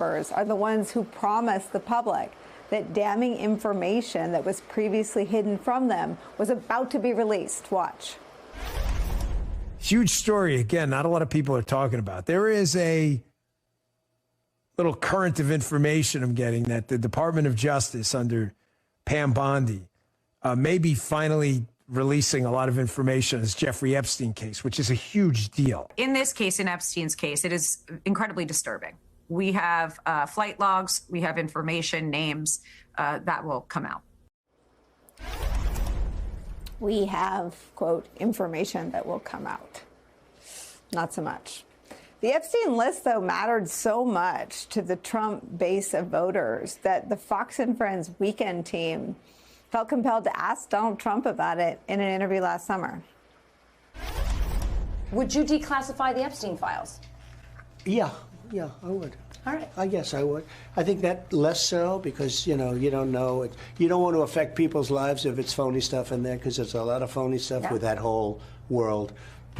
are the ones who promised the public that damning information that was previously hidden from them was about to be released. Watch. Huge story. Again, not a lot of people are talking about. There is a little current of information I'm getting that the Department of Justice under Pam Bondi may be finally releasing a lot of information on this Jeffrey Epstein case, which is a huge deal. In this case, in Epstein's case, it is incredibly disturbing. We have flight logs, we have information, names that will come out. We have, quote, information that will come out. Not so much. The Epstein list, though, mattered so much to the Trump base of voters that the Fox and Friends weekend team felt compelled to ask Donald Trump about it in an interview last summer. Would you declassify the Epstein files? Yeah, I would. All right. I guess I would. I think that less so because, you know, you don't know. You don't want to affect people's lives if it's phony stuff in there because there's a lot of phony stuff with that whole world.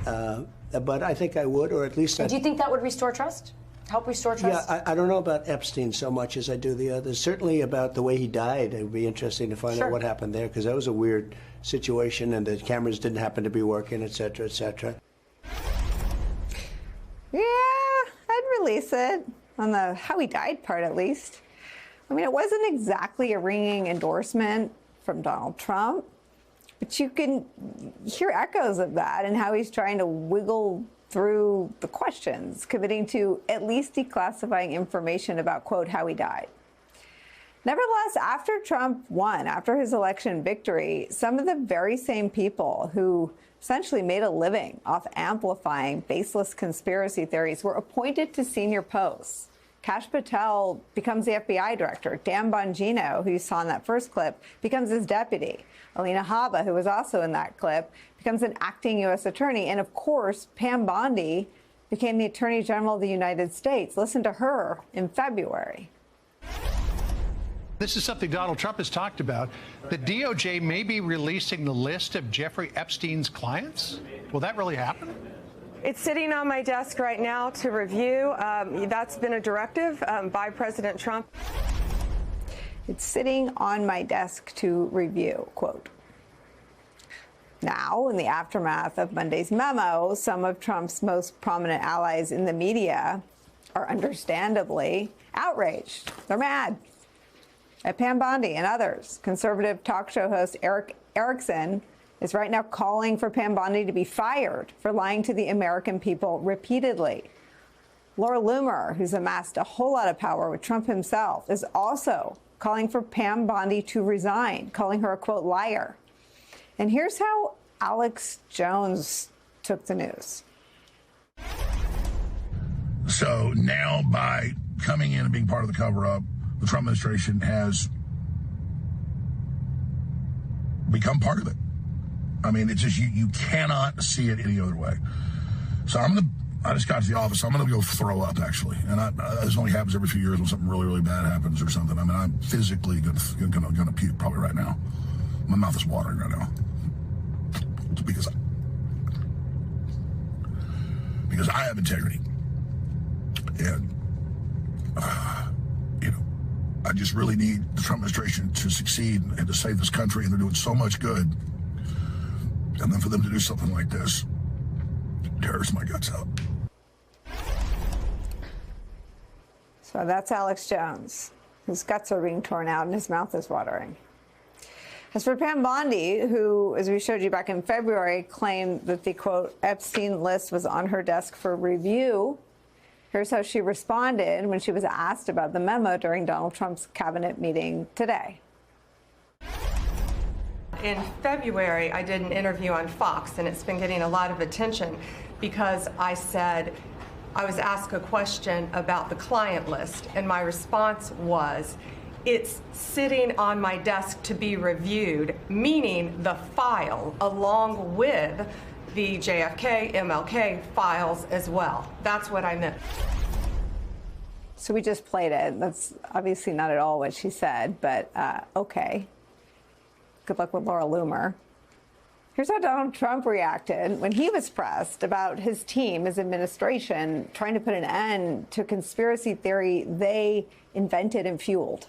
But I think I would, or at least do you think that would restore trust? Help restore trust? Yeah, I don't know about Epstein so much as I do the others. Certainly about the way he died. It would be interesting to find out what happened there because that was a weird situation and the cameras didn't happen to be working, et cetera, et cetera. Yeah, I'd release it on the how he died part, at least. I mean, it wasn't exactly a ringing endorsement from Donald Trump, but you can hear echoes of that and how he's trying to wiggle through the questions, committing to at least declassifying information about, quote, how he died. Nevertheless, after Trump won, after his election victory, some of the very same people who essentially made a living off amplifying baseless conspiracy theories were appointed to senior posts. Kash Patel becomes the FBI director. Dan Bongino, who you saw in that first clip, becomes his deputy. Alina Habba, who was also in that clip, becomes an acting U.S. attorney. And of course, Pam Bondi became the Attorney General of the United States. Listen to her in February. This is something Donald Trump has talked about. The DOJ may be releasing the list of Jeffrey Epstein's clients. Will that really happen? It's sitting on my desk right now to review. That's been a directive by President Trump. It's sitting on my desk to review, quote. Now, in the aftermath of Monday's memo, some of Trump's most prominent allies in the media are understandably outraged. They're mad at Pam Bondi and others. Conservative talk show host Eric Erickson is right now calling for Pam Bondi to be fired for lying to the American people repeatedly. Laura Loomer, who's amassed a whole lot of power with Trump himself, is also calling for Pam Bondi to resign, calling her a, quote, liar. And here's how Alex Jones took the news. So now by coming in and being part of the cover-up, the Trump administration has become part of it. I mean, it's just, you cannot see it any other way. So I just got to the office. I'm going to go throw up, actually. And this only happens every few years when something really, really bad happens or something. I mean, I'm physically going to puke probably right now. My mouth is watering right now. Because I have integrity. And, you know, I just really need the Trump administration to succeed and to save this country, and they're doing so much good. And then for them to do something like this tears my guts out. So that's Alex Jones. His guts are being torn out and his mouth is watering. As for Pam Bondi, who, as we showed you back in February, claimed that the, quote, Epstein list was on her desk for review, here's how she responded when she was asked about the memo during Donald Trump's cabinet meeting today. In February, I did an interview on Fox, and it's been getting a lot of attention because I was asked a question about the client list, and my response was, it's sitting on my desk to be reviewed, meaning the file along with the JFK, MLK files as well. That's what I meant. So we just played it. That's obviously not at all what she said, but okay. Good luck with Laura Loomer. Here's how Donald Trump reacted when he was pressed about his team, his administration, trying to put an end to a conspiracy theory they invented and fueled.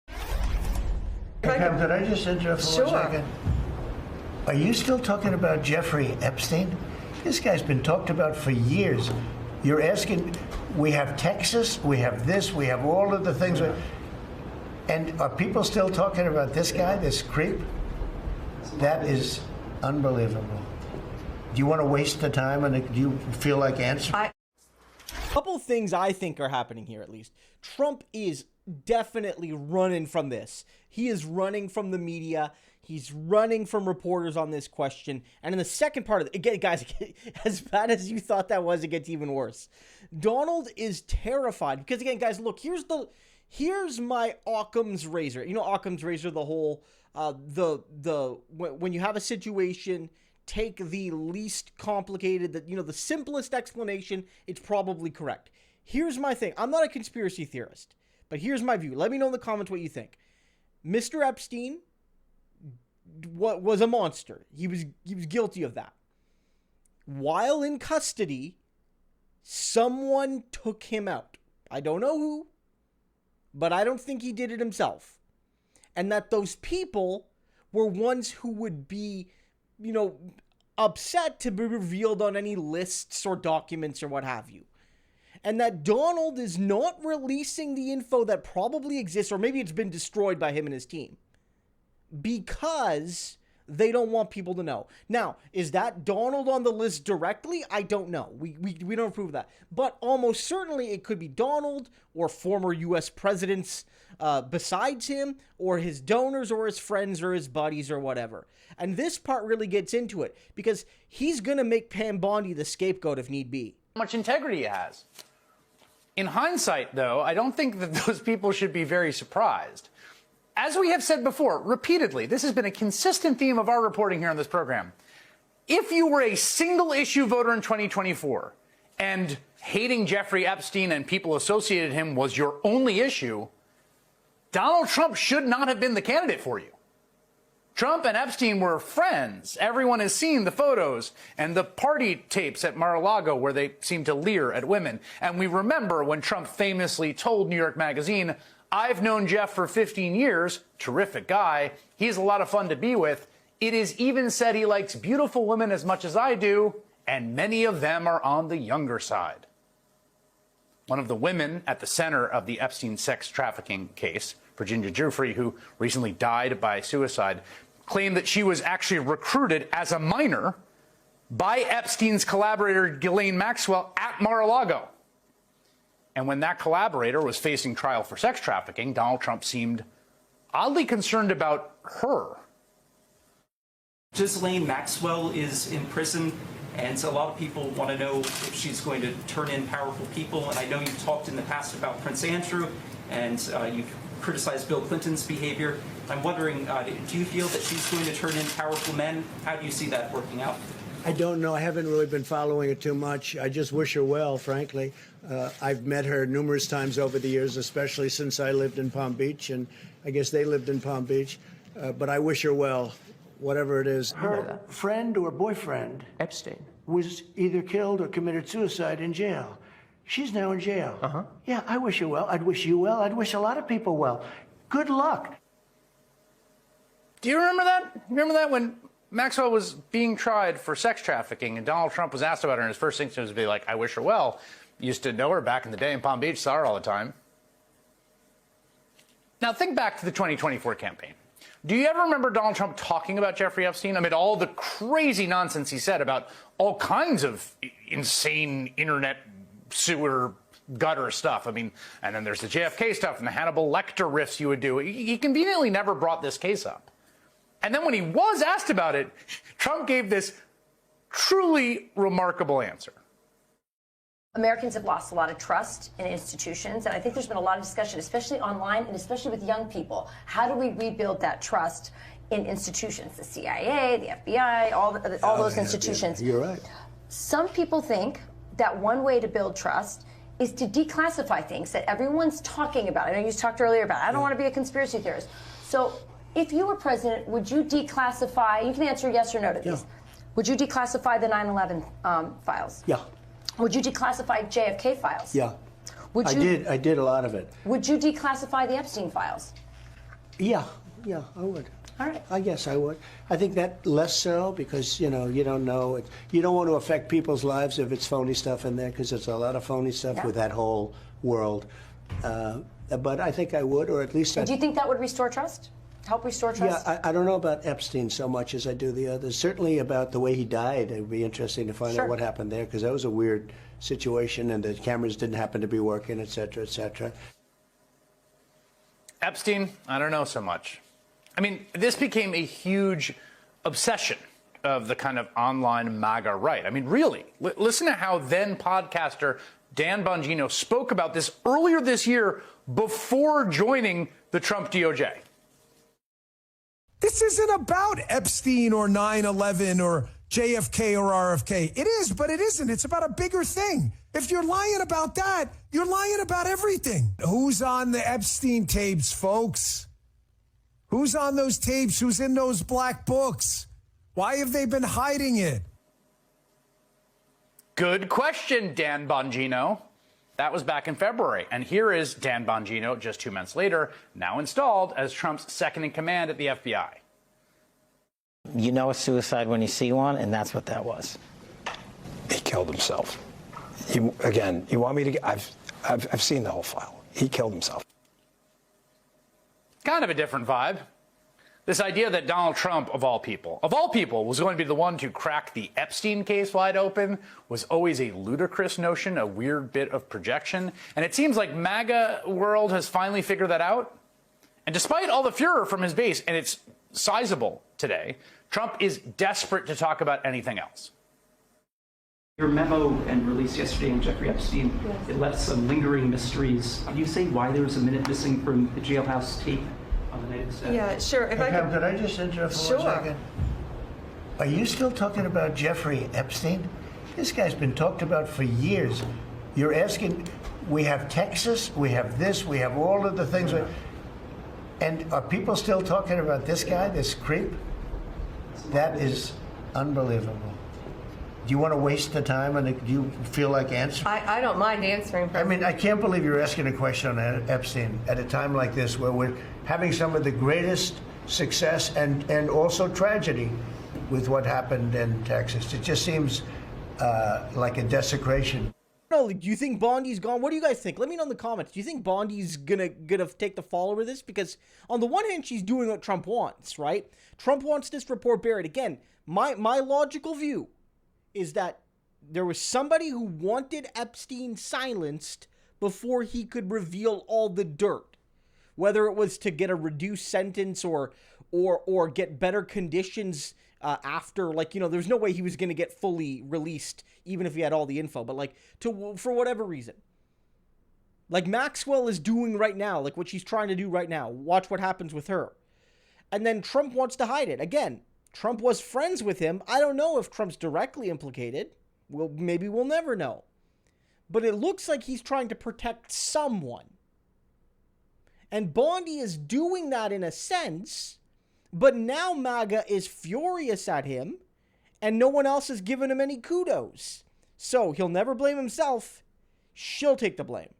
Hey, Pam, could I just interrupt for 1 second? Are you still talking about Jeffrey Epstein? This guy's been talked about for years. You're asking, we have Texas, we have this, we have all of the things. And are people still talking about this guy, this creep? That is unbelievable. Do you want to waste the time, and do you feel like answering? A couple things I think are happening here, at least. Trump is definitely running from this. He is running from the media. He's running from reporters on this question. And in the second part of it, again, guys, as bad as you thought that was, it gets even worse. Donald is terrified because, again, guys, look, here's my Occam's razor. You know Occam's razor, the whole when you have a situation, take the least complicated, the simplest explanation, it's probably correct. Here's my thing. I'm not a conspiracy theorist, but here's my view. Let me know in the comments what you think. Mr. Epstein was a monster. He was guilty of that. While in custody, someone took him out. I don't know who, but I don't think he did it himself. And that those people were ones who would be, upset to be revealed on any lists or documents or what have you. And that Donald is not releasing the info that probably exists, or maybe it's been destroyed by him and his team, because they don't want people to know. Now, is that Donald on the list directly? I don't know. We don't approve that. But almost certainly it could be Donald or former U.S. presidents besides him, or his donors or his friends or his buddies or whatever. And this part really gets into it, because he's going to make Pam Bondi the scapegoat if need be. How much integrity he has. In hindsight, though, I don't think that those people should be very surprised. As we have said before, repeatedly, this has been a consistent theme of our reporting here on this program. If you were a single-issue voter in 2024 and hating Jeffrey Epstein and people associated with him was your only issue, Donald Trump should not have been the candidate for you. Trump and Epstein were friends. Everyone has seen the photos and the party tapes at Mar-a-Lago where they seemed to leer at women. And we remember when Trump famously told New York Magazine, "I've known Jeff for 15 years, terrific guy, he's a lot of fun to be with. It is even said he likes beautiful women as much as I do, and many of them are on the younger side." One of the women at the center of the Epstein sex trafficking case, Virginia Giuffre, who recently died by suicide, claimed that she was actually recruited as a minor by Epstein's collaborator Ghislaine Maxwell at Mar-a-Lago. And when that collaborator was facing trial for sex trafficking, Donald Trump seemed oddly concerned about her. Ghislaine Maxwell is in prison, and a lot of people want to know if she's going to turn in powerful people. And I know you've talked in the past about Prince Andrew, and you've criticized Bill Clinton's behavior. I'm wondering, do you feel that she's going to turn in powerful men? How do you see that working out? I don't know. I haven't really been following it too much. I just wish her well, frankly. I've met her numerous times over the years, especially since I lived in Palm Beach, and I guess they lived in Palm Beach. But I wish her well, whatever it is. Her friend or boyfriend, Epstein, was either killed or committed suicide in jail. She's now in jail. Yeah, I wish her well. I'd wish you well. I'd wish a lot of people well. Good luck. Do you remember that? Remember that when Maxwell was being tried for sex trafficking and Donald Trump was asked about her, and his first instinct was to be like, I wish her well. Used to know her back in the day in Palm Beach, saw her all the time. Now think back to the 2024 campaign. Do you ever remember Donald Trump talking about Jeffrey Epstein? Amid all the crazy nonsense he said about all kinds of insane internet sewer gutter stuff. I mean, and then there's the JFK stuff and the Hannibal Lecter riffs you would do. He conveniently never brought this case up. And then when he was asked about it, Trump gave this truly remarkable answer. Americans have lost a lot of trust in institutions, and I think there's been a lot of discussion, especially online and especially with young people. How do we rebuild that trust in institutions, the CIA, the FBI, all those institutions? You're right. Some people think that one way to build trust is to declassify things that everyone's talking about. I know you talked earlier about, I don't want to be a conspiracy theorist. So If you were president, would you declassify, you can answer yes or no to these. Yeah. Would you declassify the 9/11 files? Yeah. Would you declassify JFK files? Yeah. Would you, I did a lot of it. Would you declassify the Epstein files? Yeah, I would. All right. I guess I would. I think that less so because, you know, you don't know. You don't want to affect people's lives if it's phony stuff in there because there's a lot of phony stuff with that whole world. But I think I would, or at least Do you think that would restore trust? Help restore trust? Yeah, I don't know about Epstein so much as I do the others. Certainly about the way he died. It would be interesting to find out what happened there because that was a weird situation and the cameras didn't happen to be working, et cetera, et cetera. Epstein, I don't know so much. I mean, this became a huge obsession of the kind of online MAGA right. I mean, really, listen to how then podcaster Dan Bongino spoke about this earlier this year before joining the Trump DOJ. This isn't about Epstein or 9/11 or JFK or RFK. It is, but it isn't. It's about a bigger thing. If you're lying about that, you're lying about everything. Who's on the Epstein tapes, folks? Who's on those tapes? Who's in those black books? Why have they been hiding it? Good question, Dan Bongino. That was back in February. And here is Dan Bongino just 2 months later, now installed as Trump's second in command at the FBI. You know a suicide when you see one, and that's what that was. He killed himself. You want me to? I've seen the whole file. He killed himself. Kind of a different vibe. This idea that Donald Trump, of all people, was going to be the one to crack the Epstein case wide open was always a ludicrous notion, a weird bit of projection. And it seems like MAGA world has finally figured that out. And despite all the furor from his base, and it's sizable today, Trump is desperate to talk about anything else. Your memo and release yesterday on Jeffrey Epstein, it left some lingering mysteries. Can you say why there was a minute missing from the jailhouse tape on the night of the stabbing? Yeah, sure. If I could I just interrupt for 1 second? Are you still talking about Jeffrey Epstein? This guy's been talked about for years. You're asking, we have Texas, we have this, we have all of the things. And are people still talking about this guy, this creep? That is unbelievable. Do you want to waste the time and do you feel like answering? I don't mind answering. I mean, I can't believe you're asking a question on Epstein at a time like this where we're having some of the greatest success and also tragedy with what happened in Texas. It just seems like a desecration. No, do you think Bondi's gone? What do you guys think? Let me know in the comments. Do you think Bondi's gonna take the fall over this? Because on the one hand, she's doing what Trump wants, right? Trump wants this report buried. Again, my logical view is that there was somebody who wanted Epstein silenced before he could reveal all the dirt. Whether it was to get a reduced sentence or get better conditions after, like, you know, there's no way he was going to get fully released even if he had all the info, but like for whatever reason. Like Maxwell is doing right now, like what she's trying to do right now. Watch what happens with her. And then Trump wants to hide it. Again, Trump was friends with him. I don't know if Trump's directly implicated. Well, maybe we'll never know. But it looks like he's trying to protect someone. And Bondi is doing that in a sense, but now MAGA is furious at him, and no one else has given him any kudos. So he'll never blame himself. She'll take the blame.